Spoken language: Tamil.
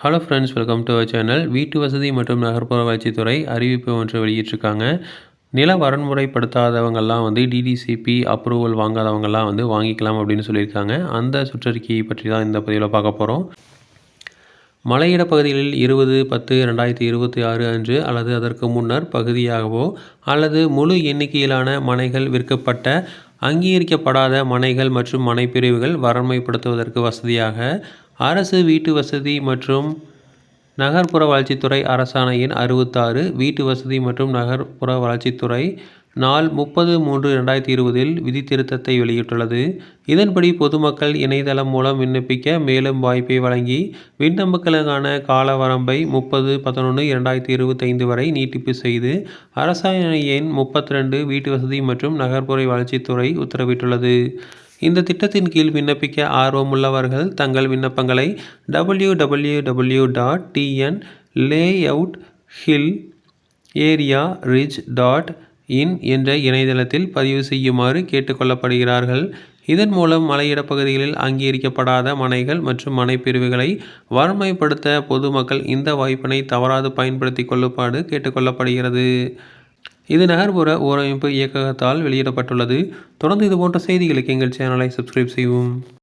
Hello friends, welcome to our channel. வீட்டு வசதி மற்றும் நகர்ப்புற வளர்ச்சித்துறை அறிவிப்பு ஒன்று வெளியிட்டிருக்காங்க. நில வரன்முறைப்படுத்தாதவங்கெல்லாம் டிடிசிபி அப்ரூவல் வாங்காதவங்கெல்லாம் வாங்கிக்கலாம் அப்படின்னு சொல்லியிருக்காங்க. அந்த சுற்றறிக்கையை பற்றி தான் இந்த பதிவில் பார்க்க போகிறோம். மலையிட பகுதிகளில் 20/10/2026 அன்று அல்லது அதற்கு முன்னர் பகுதியாகவோ அல்லது முழு எண்ணிக்கையிலான மனைகள் விற்கப்பட்ட அங்கீகரிக்கப்படாத மனைகள் மற்றும் மனைப்பிரிவுகள் வரன்மைப்படுத்துவதற்கு வசதியாக அரசு வீட்டு வசதி மற்றும் நகர்ப்புற வளர்ச்சித்துறை அரசாணை எண் 66 வீட்டு வசதி மற்றும் நகர்ப்புற வளர்ச்சித்துறை நாள் 30/3/2020 விதித்திருத்தத்தை வெளியிட்டுள்ளது. இதன்படி பொதுமக்கள் இணையதளம் மூலம் விண்ணப்பிக்க மேலும் வாய்ப்பை வழங்கி விண்ணப்பங்களுக்கான கால வரம்பை 30/11/2025 வரை நீட்டிப்பு செய்து அரசாணை எண் 32 வீட்டு வசதி மற்றும் நகர்ப்புற வளர்ச்சித்துறை உத்தரவிட்டுள்ளது. இந்த திட்டத்தின் கீழ் விண்ணப்பிக்க ஆர்வமுள்ளவர்கள் தங்கள் விண்ணப்பங்களை www.tnlayouthillarea.ridge.in என்ற இணையதளத்தில் பதிவு செய்யுமாறு கேட்டுக்கொள்ளப்படுகிறார்கள். இதன் மூலம் மலையிட பகுதிகளில் அங்கீகரிக்கப்படாத மனைகள் மற்றும் மனைப்பிரிவுகளை வரன்மைப்படுத்த பொதுமக்கள் இந்த வாய்ப்பினை தவறாது பயன்படுத்தி கொள்ளுமாறு கேட்டுக்கொள்ளப்படுகிறது. இது நகர்ப்புற ஊரமைப்பு இயக்ககத்தால் வெளியிடப்பட்டுள்ளது. தொடர்ந்து இதுபோன்ற செய்திகளுக்கு எங்கள் சேனலை சப்ஸ்கிரைப் செய்யவும்.